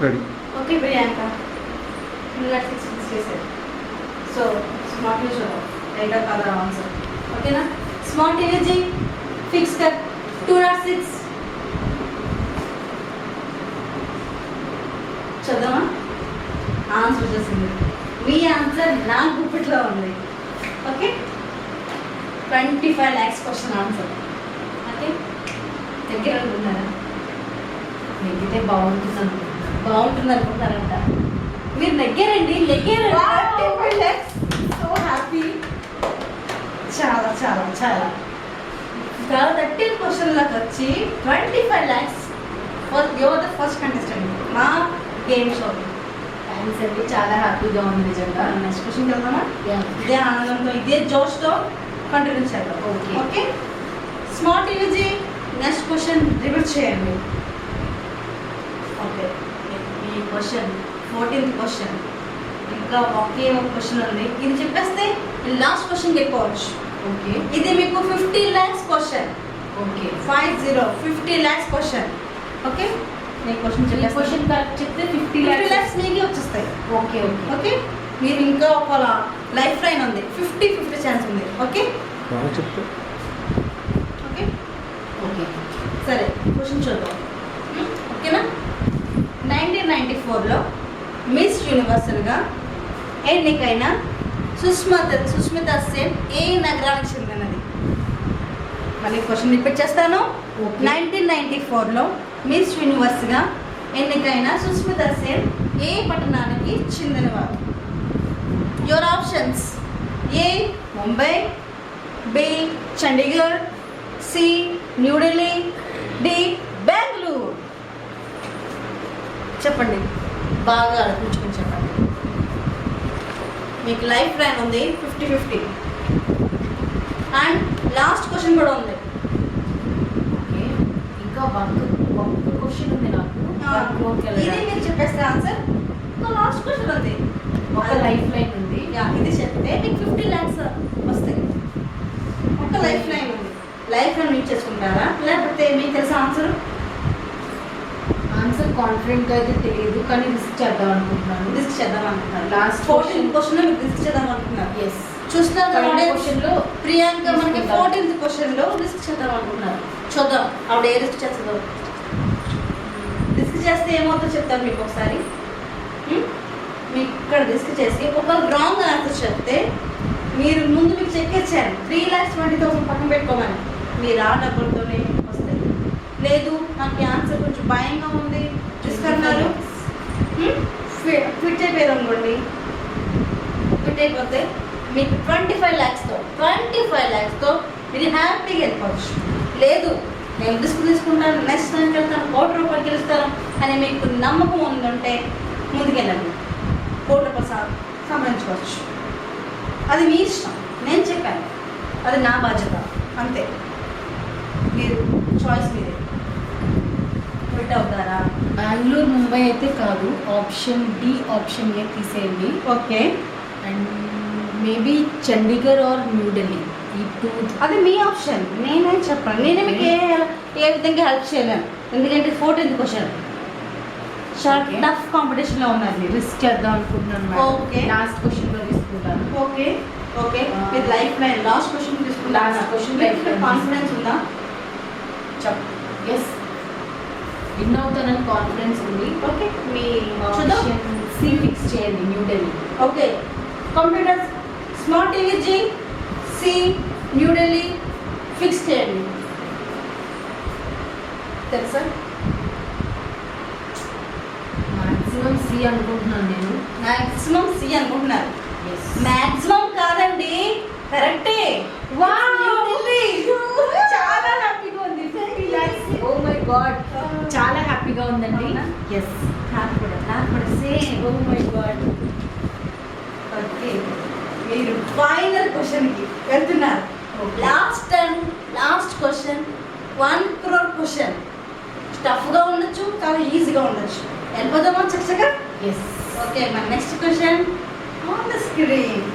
Ready. Okay Priyanka, let's discuss it. So smart is right of other answer. Okay na? Smart imaging fix कर 206. చదవా answer వచ్చేసింది. మీ answer నా గుప్పిట్లో ఉంది. Okay 25 lakhs question answer. Okay దగ్గర అనుకున్నారా? నెగ్గితే బాగుంటుంది అనుకుంటారంట. మీరు నెగ్గారండి, నెగ్గారు. 25 lakhs, సో హ్యాపీ. చాలా చాలా చాలా 13 క్వశ్చన్లకు వచ్చి 25 lakhs for your the first contestant మా గేమ్ షో. థ్యాంక్స్ అండి, చాలా హ్యాపీగా ఉంది నిజంగా. నెక్స్ట్ క్వశ్చన్కి వెళ్దామా? ఇదే ఆనందంతో ఇదే జోష్తో కంటిన్యూ చేద్దాం. Okay okay smart UG next question repeat చేయండి. ఓకే ఈ క్వశ్చన్ 14th క్వశ్చన్, ఇంకా ఒకే ఒక క్వశ్చన్ ఉంది. ఇది చెప్పేస్తే లాస్ట్ క్వశ్చన్కి వెళ్ళిపోవచ్చు. ఓకే ఇది మీకు 50 lakhs question. Okay 50 lakhs question. Okay నేను క్వశ్చన్ ఈ చెప్పేసి క్వశ్చన్ కరెక్ట్ చెప్తే 50 50 lakhs. lakhs మీకే వచ్చేస్తాయి. ఓకే ఓకే ఓకే మీరు ఇంకా ఒక లైఫ్ లైన్ ఉంది, 50-50 ఛాన్స్ ఉంది. ఓకే బాగా చెప్తే ఓకే ఓకే సరే క్వశ్చన్ చూద్దాం. ఓకేనా? 1994లో మిస్ యూనివర్సల్గా ఎన్నికైన సుస్మితా సేన్ ఏ నగరానికి చెందినది? మళ్ళీ క్వశ్చన్ రిపీట్ చేస్తాను. ఓకే. 1994లో మిస్ యూనివర్స్గా ఎన్నికైన సుస్మితా సేన్ ఏ పట్టణానికి చెందినవారు? Your options: A Mumbai, B Chandigarh, C New Delhi, D Bengaluru. చెప్పండి, బాగా ఆలోచించుకొని చెప్పండి. మీకు లైఫ్ లైన్ ఉంది 50-50 అండ్ లాస్ట్ క్వశ్చన్ కూడా ఉంది. ఓకే ఇంకా ఒక్క క్వశ్చన్ ఉంది నాకు. ఇది మీరు చెప్పేస్తే ఆన్సర్. ఇంకా లాస్ట్ క్వశ్చన్ ఉంది, ఒక లైఫ్ లైన్ ఉంది. ఇది చెప్తే మీకు 50 lakhs వస్తాయి. ఒక లైఫ్ లైన్ ఉంది. లైఫ్ లైన్ యూజ్ చేసుకుంటారా లేకపోతే మీకు తెలుసా ఆన్సర్? ఆన్సర్ కాన్ఫిడెంట్గా అయితే తెలియదు, కానీ రిస్క్ చేద్దాం అనుకుంటున్నాను. రిస్క్ చేద్దాం అనుకుంటున్నారు. Last 14th క్వశ్చన్ మీకు రిస్క్ చేద్దాం అనుకుంటున్నారు. ఎస్ చూస్తున్నారు కదా ఆవిడ? క్వశ్చన్లో ప్రియాంక మనకి తీసుకుందాం. 14th క్వశ్చన్లో రిస్క్ చేద్దాం అనుకుంటున్నారు. చూద్దాం ఆవిడ ఏ రిస్క్ చేస్తుందో. రిస్క్ చేస్తే ఏమవుతుందో చెప్తాను మీకు ఒకసారి. మీకు ఇక్కడ రిస్క్ చేసి ఒక రాంగ్ ఆన్సర్ చెప్తే మీరు ముందు మీకు చెక్ ఇచ్చాను 3,20,000 పక్కన పెట్టుకోమని. మీరు ఆ డబ్బులతోనే వస్తాయి. లేదు నాకు ఈ ఆన్సర్ కొంచెం భయంగా ఉంది, రిస్క్ అన్నారు, ఫిట్ అయిపోయారు అనుకోండి. ఫిట్ అయిపోతే మీకు 25 lakhsతో మీరు హ్యాపీగా వెళ్ళిపోవచ్చు. లేదు నేను రిస్క్ తీసుకుంటాను, నెక్స్ట్ టైంకి వెళ్తాను, ₹1,00,00,000 గెలుస్తాను అని మీకు నమ్మకం ఉందంటే ముందుకెళ్ళండి. ₹1,00,00,000 సంపాదించుకోవచ్చు. అది మీ ఇష్టం, నేను చెప్పాను, అది నా బాధ్యత అంతే. మీరు చాయిస్ మీదే. ఫిట్ అవుతారా? బెంగళూరు ముంబై అయితే కాదు, ఆప్షన్ డి ఆప్షన్ ఏ తీసేయండి. Okay and maybe Chandigarh or New Delhi, ఈ టూ. అది మీ ఆప్షన్, నేనేం చెప్పాను. నేనే మీకు ఏ విధంగా హెల్ప్ చేయలేను, ఎందుకంటే 14th క్వశ్చన్ చాలా Okay. టఫ్ కాంపిటీషన్లో ఉన్నారు మీరు. రిస్క్ చేద్దాం అనుకుంటున్నాను. Okay. లాస్ట్ క్వశ్చన్లో తీసుకుంటాను. ఓకే ఓకే మీరు లైఫ్ లైన్ లాస్ట్ క్వశ్చన్ తీసుకుంటారు. Last question life line. Confidence ఉందా? ఎస్, విన్ అవుతానని కాన్ఫిడెన్స్ ఉంది. ఓకే మీ చూద్దాం. ఆప్షన్ సి ఫిక్స్ చేయండి, New Delhi. Okay computers smart TV C New Delhi fix చేయండి. తెలుసా? మాక్సిమం సి అనుకుంటున్నాను నేను. మ్యాక్సిమం సి అనుకుంటున్నారు. ఎస్, మ్యాక్సిమం కాదండి, కరెక్టే. న్యూఢిల్లీ. చాలా హ్యాపీగా ఉంది. 50 lakhs. ఓ మై గాడ్, చాలా హ్యాపీగా ఉందండి. అవునా? ఎస్, నాకు కూడా same. Oh my god. Okay మీరు ఫైనల్ క్వశ్చన్కి వెళ్తున్నారు. Okay. లాస్ట్ క్వశ్చన్ 1 crore క్వశ్చన్. టఫ్గా ఉండొచ్చు, చాలా ఈజీగా ఉండొచ్చు. వెళ్ళిపోదామా చక్కగా? ఎస్, ఓకే మన next question on the screen.